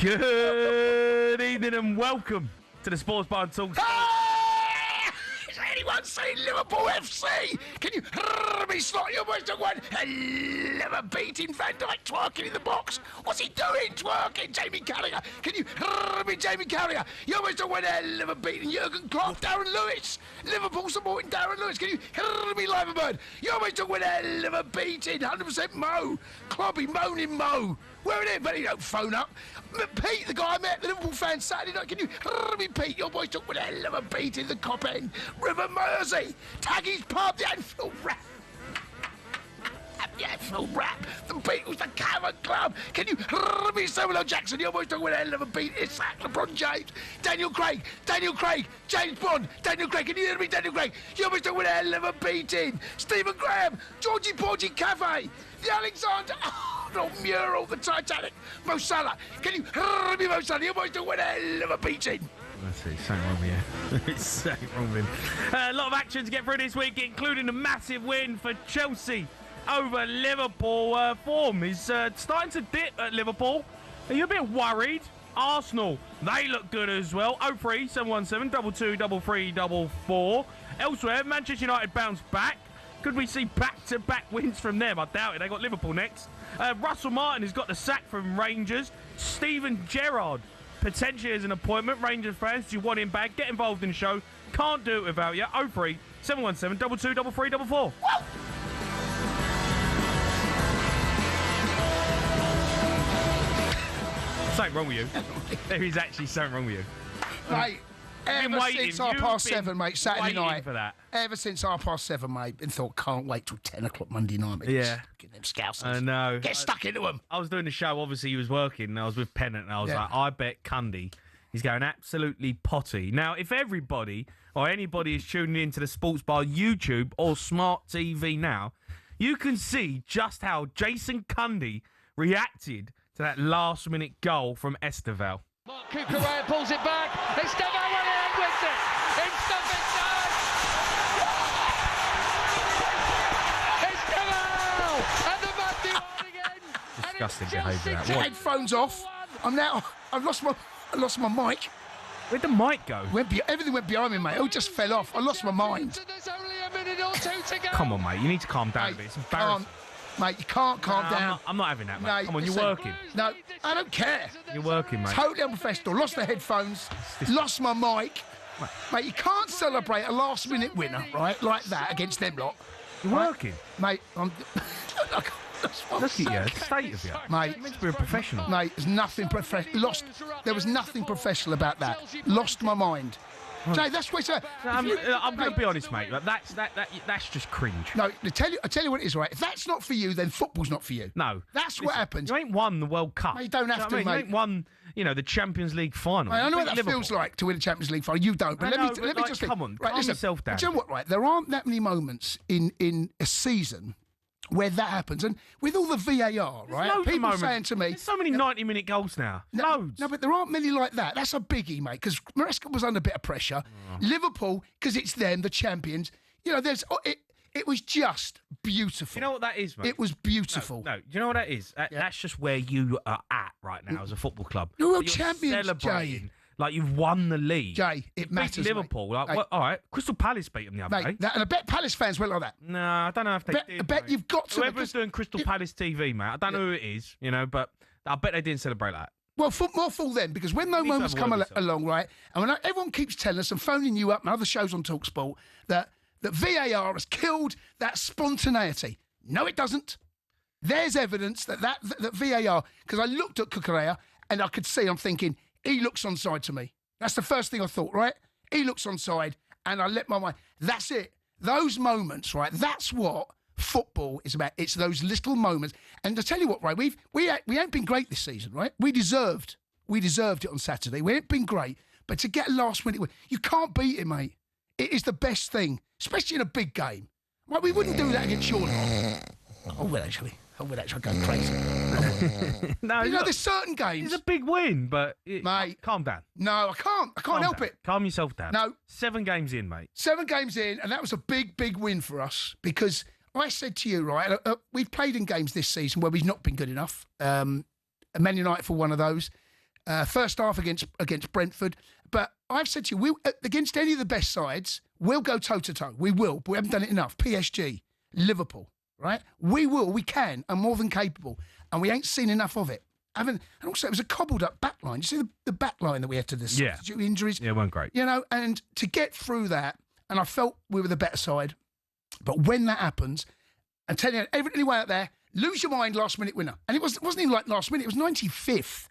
Good evening and welcome to the Sports Bar and Talk. Has anyone seen Liverpool FC? Can you hear me slot your voice to one? Never beating Van Dijk twerking in the box. What's he doing? Twerking, Jamie Carragher. Can you hear me, Jamie Carragher? You almost don't win never beating Jurgen Klopp, Darren Lewis. Liverpool supporting Darren Lewis. Can you hear me, Liverbird? You almost don't win never beating 100% Mo. Clobby, moaning Mo. Where are they? But he don't phone up. Pete, the guy I met, the Liverpool fan Saturday night. Can you hear me, Pete? Your boys took with a hell of a beat in the Cop End. River Mersey. Taggy's pub, the Anfield Rap. The Anfield Rap. The Beatles, the Cavern Club. Can you hear me, Samuel L. Jackson? Your boys took with a hell of a beat. It's LeBron James. Daniel Craig. James Bond. Daniel Craig. Can you hear me, Daniel Craig? Your boys took with a hell of a beating. Stephen Graham. Georgie Porgy Cafe. The Alexander Arnold mural. The Titanic. Mo Salah. Can you hear me, Mo Salah? Your boys took with a hell of a beating. That's it, it's something wrong with you. It's something wrong with him. A lot of action to get through this week, including a massive win for Chelsea over Liverpool. Form is starting to dip at Liverpool. Are you a bit worried? Arsenal, they look good as well. 03 717 22 33 44. Elsewhere, Manchester United bounced back. Could we see back-to-back wins from them? I doubt it. They got Liverpool next. Russell Martin has got the sack from Rangers. Steven Gerrard potentially as an appointment. Rangers fans, do you want him back? Get involved in the show. Can't do it without you. 03 717 22 33 44. Something wrong with you. There is actually something wrong with you. Mate, ever since 7:30, mate, Saturday night. For that. Ever since 7:30, mate, and thought, can't wait till 10 o'clock Monday night. Mate. Yeah. Get them scousers. I know. Get stuck into them. I was doing the show, obviously he was working, and I was with Pennant, and I was like, I bet Cundy is going absolutely potty. Now, if everybody or anybody is tuning into the Sports Bar YouTube or Smart TV now, you can see just how Jason Cundy reacted to that last-minute goal from Esteval. Mark Cucurella pulls it back. Esteval went in with it. It's Stamford. Esteval! And the man do again. Disgusting behaviour. Get headphones off. I've lost my mic. Where'd the mic go? Everything went behind me, mate. It all just fell off. I lost my mind. There's only a minute or two to go. Come on, mate. You need to calm down a bit. It's embarrassing. Mate, you can't calm down. I'm not having that, mate. No, Come on, listen. you're working. No, I don't care. You're working, mate. Totally unprofessional. Lost the headphones. Lost my mic. Mate, you can't celebrate a last-minute winner, right, like that against them lot. You're working. Mate, Look at you, the state of you. Mate, You're meant to be a professional. Mate, there's nothing professional. There was nothing professional about that. Lost my mind. Jay, that's what it's. I'm going to be honest, mate. Like, that's just cringe. No, I tell you what it is, right? If that's not for you, then football's not for you. No. That's what happens. You ain't won the World Cup. Mate, you don't have to, mate. You ain't won, the Champions League final. Mate, I know what that Liverpool. feels like to win a Champions League final. You don't. But let me just come on, calm yourself down. Do you know what, right? There aren't that many moments in a season where that happens. And with all the VAR, right? People saying to me... There's so many 90-minute goals now. Loads. No, but there aren't many like that. That's a biggie, mate, because Maresca was under a bit of pressure. Liverpool, because it's them, the champions. It was just beautiful. You know what that is, mate? It was beautiful. No, do you know what that is? That's just where you are at right now as a football club. You're world champions, celebrating Jay. Like you've won the league. Jay, it matters, beat Liverpool. mate. Like, all right, Crystal Palace beat them the other day. And I bet Palace fans went like that. No, I don't know if they did. I bet mate. you've got to. Whoever's doing Crystal Palace TV, mate, I don't know who it is, but I bet they didn't celebrate that. Well, more fool then, because when those moments come along, right, and when everyone keeps telling us and phoning you up and other shows on talkSPORT that VAR has killed that spontaneity. No, it doesn't. There's evidence that VAR, because I looked at Cucurella and I could see, I'm thinking, he looks onside to me. That's the first thing I thought, right? He looks onside, and I let my mind. That's it. Those moments, right? That's what football is about. It's those little moments. And to tell you what, right? We ain't been great this season, right? We deserved it on Saturday. We ain't been great, but to get a last minute win, you can't beat it, mate. It is the best thing, especially in a big game. Right? We wouldn't do that against Sean. I would actually go crazy. No, there's certain games. It's a big win, but mate, calm down. No, I can't help it. Calm yourself down. No. 7 games in, mate. 7 games in, and that was a big, big win for us because I said to you, right, we've played in games this season where we've not been good enough. Man United for one of those. First half against Brentford. But I've said to you, against any of the best sides, we'll go toe-to-toe. We will, but we haven't done it enough. PSG, Liverpool, right? We will, we can, and more than capable. And we ain't seen enough of it. And also, it was a cobbled-up backline. You see the backline that we had to the substitute injuries? Yeah, it wasn't great. You know, and to get through that, and I felt we were the better side. But when that happens, I'm telling you, anyway out there, lose your mind, last-minute winner. And it wasn't even like last minute. It was 95th.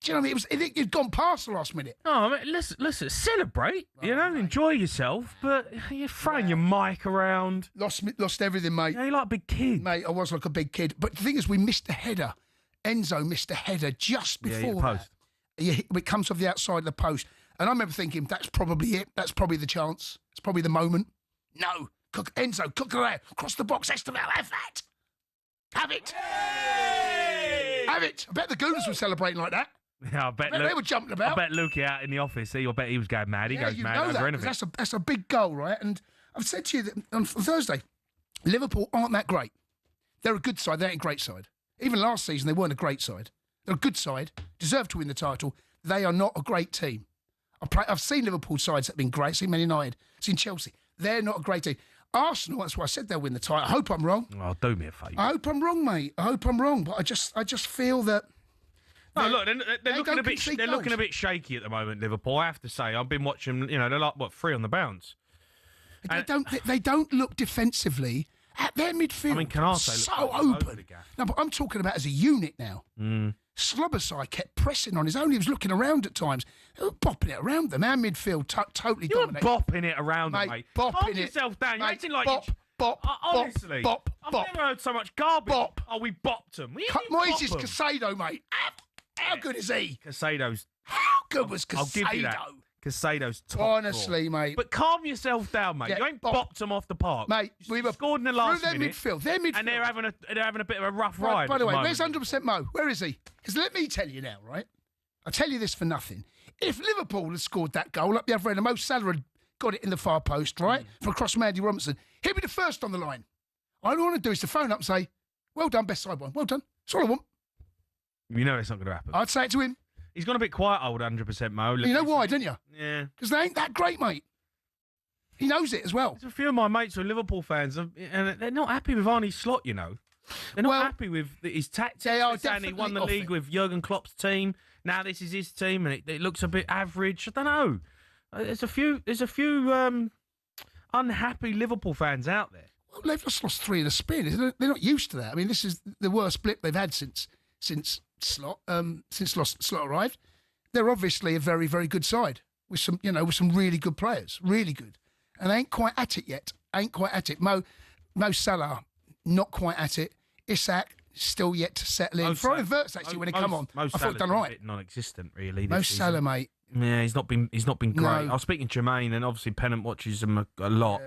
Do you know what I mean? It had gone past the last minute. Oh, I mean, listen, celebrate, enjoy yourself, but you're throwing your mic around. Lost everything, mate. Yeah, you're like a big kid. Mate, I was like a big kid. But the thing is, we missed the header. Enzo missed a header just before the post. It comes off the outside of the post. And I remember thinking, that's probably it. That's probably the chance. It's probably the moment. No. Enzo, cook it out. Cross the box, Esteval, have that. Have it. Hey! Have it. I bet the Gooners were celebrating like that. Yeah, I bet they were jumping about. I bet Lukey out in the office, I bet he was going mad. He goes mad over anything. That's a big goal, right? And I've said to you that on Thursday, Liverpool aren't that great. They're a good side. They ain't a great side. Even last season, they weren't a great side. They're a good side, deserve to win the title. They are not a great team. I've seen Liverpool sides that have been great. I've seen Man United, I've seen Chelsea. They're not a great team. Arsenal, that's why I said they'll win the title. I hope I'm wrong. Oh, do me a favour. I hope I'm wrong, mate. I hope I'm wrong. But I just feel that... No, look, they're looking a bit shaky at the moment, Liverpool, I have to say. I've been watching, they're like, 3 on the bounce? They don't look defensively at their midfield. I mean, Canate so open. No, but I'm talking about as a unit now. Slobosai kept pressing on his own. He was looking around at times. They were bopping it around them. Our midfield totally dominated. You were bopping it around them, mate. Calm yourself down. You're acting like bop, honestly, bop, I've bop. never heard so much garbage. Bop. Oh, we bopped them. Moises Caicedo, mate. How good is he? Caicedo's... How good was Caicedo? I'll give you that. Caicedo's top honestly, drawer. mate. But calm yourself down, mate. You ain't bopped them off the park. Mate, we were scored in the last through minute. Their midfield. And they're having a bit of a rough ride. By the way, moment. where's 100% Mo? Where is he? Because let me tell you now, right? I'll tell you this for nothing. If Liverpool had scored that goal up the other end, and Mo Salah had got it in the far post, right? From across from Andy Robinson, he'd be the first on the line. All I want to do is to phone up and say, well done, best side one. Well done. That's all I want. You know it's not going to happen. I'd say it to him. He's gone a bit quiet, old 100% Mo. You know why, don't you? Yeah. Because they ain't that great, mate. He knows it as well. There's a few of my mates who are Liverpool fans, and they're not happy with Arne Slot, They're not happy with his tactics. They are saying he won the league with Jurgen Klopp's team. Now this is his team, and it looks a bit average. I don't know. There's a few unhappy Liverpool fans out there. Well, they've just lost 3 in a spin. They're not used to that. I mean, this is the worst blip they've had since Slot arrived. They're obviously a very, very good side with some really good players, really good, and they ain't quite at it yet. Mo Salah, not quite at it. Isak still yet to settle in. For inverts actually when he come on, I thought done right. A bit non-existent really. Mo Salah, mate. Yeah, he's not been great. No. I was speaking to Jermaine, and obviously Pennant watches him a lot.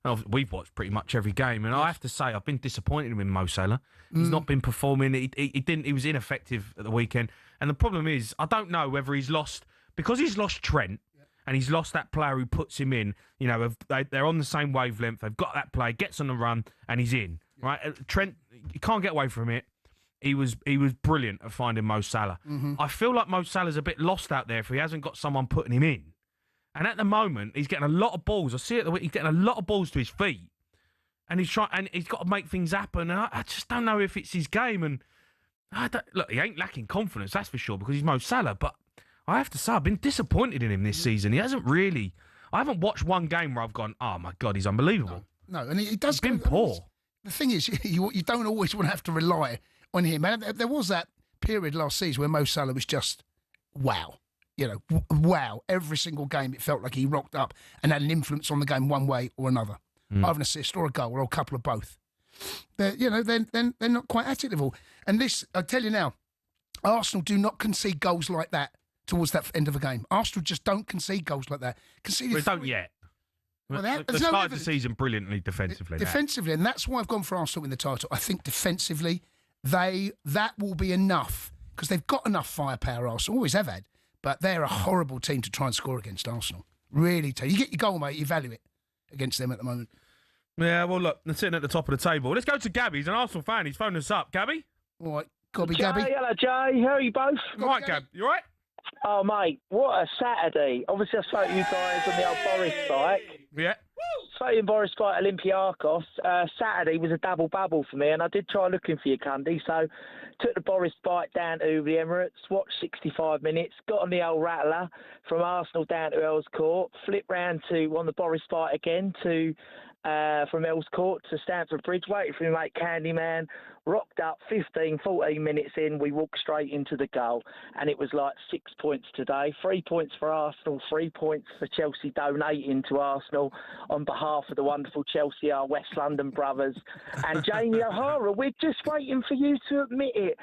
Yeah. We've watched pretty much every game, and I have to say I've been disappointed with Mo Salah. He's not been performing. He was ineffective at the weekend, and the problem is I don't know whether he's lost because he's lost Trent. And he's lost that player who puts him in. They're on the same wavelength. They've got that player, gets on the run, and he's in. Right, Trent, you can't get away from it. He was brilliant at finding Mo Salah. I feel like Mo Salah's a bit lost out there if he hasn't got someone putting him in. And at the moment, he's getting a lot of balls. I see it. He's getting a lot of balls to his feet, and he's got to make things happen. And I just don't know if it's his game. And look, he ain't lacking confidence, that's for sure, because he's Mo Salah, but. I have to say, I've been disappointed in him this season. He hasn't really... I haven't watched one game where I've gone, oh, my God, he's unbelievable. No, and he does... He's been poor. The thing is, you don't always want to have to rely on him. And there was that period last season where Mo Salah was just, wow. Wow. Every single game, it felt like he rocked up and had an influence on the game one way or another. Either an assist or a goal or a couple of both. They're not quite at it level. And this, I tell you now, Arsenal do not concede goals like that towards that end of a game. Arsenal just don't concede goals like that. They don't yet. Well, they started the season brilliantly defensively. And that's why I've gone for Arsenal in the title. I think defensively, that will be enough because they've got enough firepower. Arsenal always have had, but they're a horrible team to try and score against Arsenal. Really, you get your goal, mate. You value it against them at the moment. Yeah, well, look, they're sitting at the top of the table. Let's go to Gabby. He's an Arsenal fan. He's phoned us up. Gabby? All right, Gabby. Hello, Jay. How are you both? All right, Gab. You all right? Oh, mate, what a Saturday. Obviously, I spoke to you guys on the old Boris bike. Yeah. Spoke to Boris bike Olympiakos. Saturday was a double bubble for me, and I did try looking for you, Cundy. So took the Boris bike down to the Emirates, watched 65 minutes, got on the old rattler from Arsenal down to Earls Court, flipped round to on the Boris bike again to from Earls Court to Stamford Bridge, waited for me mate Candyman, rocked up 14 minutes in, we walked straight into the goal, and it was like 6 points today, 3 points for Arsenal, 3 points for Chelsea donating to Arsenal on behalf of the wonderful Chelsea, our West London brothers, and Jamie O'Hara. We're just waiting for you to admit it.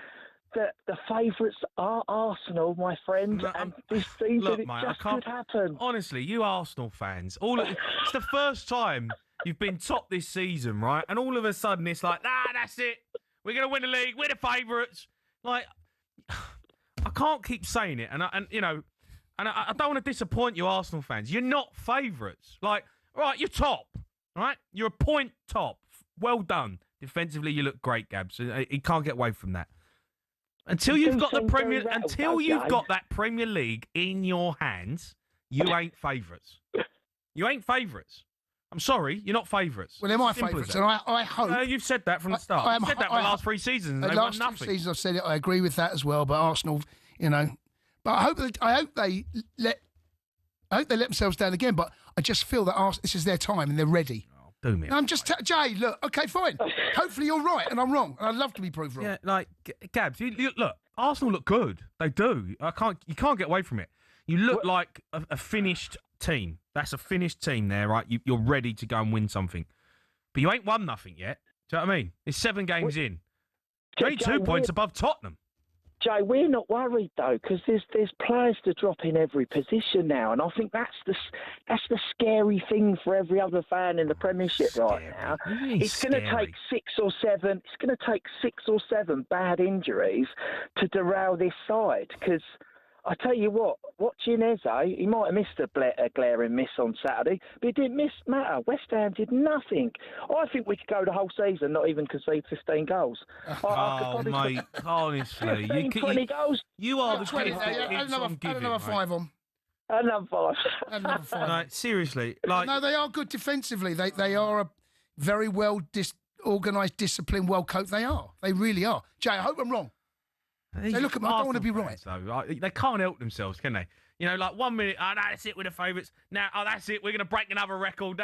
That the favourites are Arsenal, my friend, and this season it just could happen. Honestly, you Arsenal fans, it's the first time you've been top this season, right? And all of a sudden it's like, that's it. We're going to win the league. We're the favourites. Like, I can't keep saying it, and I don't want to disappoint you, Arsenal fans. You're not favourites. Like, right, you're top, right? You're a point top. Well done. Defensively, you look great, Gabs. You can't get away from that. Until you've got the that Premier League in your hands, you ain't favourites. You ain't favourites. I'm sorry, you're not favourites. Well, they're my favourites, and I hope... you've said that from the start. You've said that for the last 3 seasons. The last 2 seasons I've said it. I agree with that as well. But Arsenal, but I hope they let themselves down again. But I just feel that this is their time and they're ready. Do me. I'm just Jay. Look, okay, fine. Hopefully you're right and I'm wrong. And I'd love to be proved wrong. Yeah, like Gabs, look. Arsenal look good. They do. You can't get away from it. You look like a finished team. That's a finished team there, right? You're ready to go and win something. But you ain't won nothing yet. Do you know what I mean? It's 7 games in. You're only 2 points above Tottenham. Jay, we're not worried though, because there's players to drop in every position now, and I think that's the scary thing for every other fan in the Premiership right now. It's going to take 6 or 7. It's going to take 6 or 7 bad injuries to derail this side. Because I tell you what, watching Eze, he might have missed a glaring miss on Saturday, but it didn't matter. West Ham did nothing. I think we could go the whole season, not even concede 15 goals. Mate, honestly. 20 goals. You are the critic that keeps on giving, another 5 on. Another 5. Another 5. No, seriously. No, they are good defensively. They are a very well organised, disciplined, well-coached. They are. They really are. Jay, I hope I'm wrong. They look at me. I don't want to be right. Though. They can't help themselves, can they? Like 1 minute, that's it, we're the favourites. Now, that's it, we're going to break another record.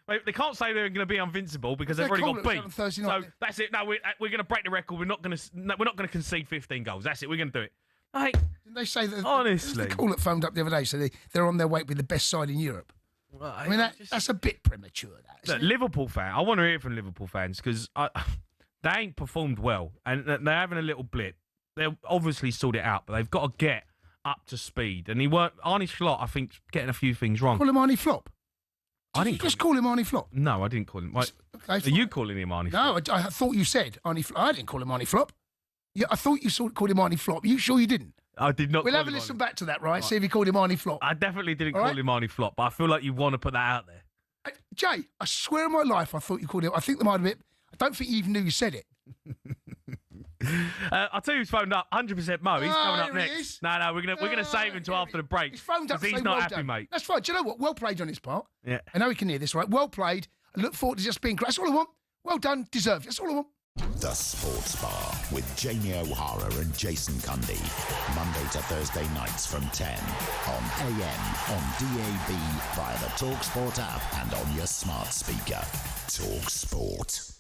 They can't say they're going to be invincible because they've already got beat. So that's it. No, we're going to break the record. We're not going to concede 15 goals. That's it. We're going to do it. Like, didn't they say that? Honestly, the call that phoned up the other day, so they're on their way to be the best side in Europe. Well, I mean, that's a bit premature. Look, Liverpool fan. I want to hear from Liverpool fans because they ain't performed well and they're having a little blip. They'll obviously sort it out, but they've got to get up to speed. And Arne Slot, I think, getting a few things wrong. Call him Arnie Flop? I didn't just call him Arnie Flop? No, I didn't call him. Okay, are you calling him Arnie Flop? No, I thought you said Arnie Flop. I didn't call him Arnie Flop. Yeah, I thought you called him Arnie Flop. Are you sure you didn't? I did not. We'll have a listen back to that, right? See if he called him Arnie Flop. I definitely didn't call him Arnie Flop, but I feel like you want to put that out there. Jay, I swear on my life, I thought you called him. I think there might have been. I don't think you even knew you said it. I'll tell you who's phoned up. 100% Mo. He's coming up next. No, we're gonna save him until after the break. He's phoned up. He's not happy, mate. That's fine. Do you know what? Well played on his part. Yeah. I know he can hear this, right? Well played. I look forward to just being great. That's all I want. Well done. Deserved. That's all I want. The Sports Bar with Jamie O'Hara and Jason Cundy. Monday to Thursday nights from 10 on AM, on DAB, via the talkSPORT app and on your smart speaker. talkSPORT.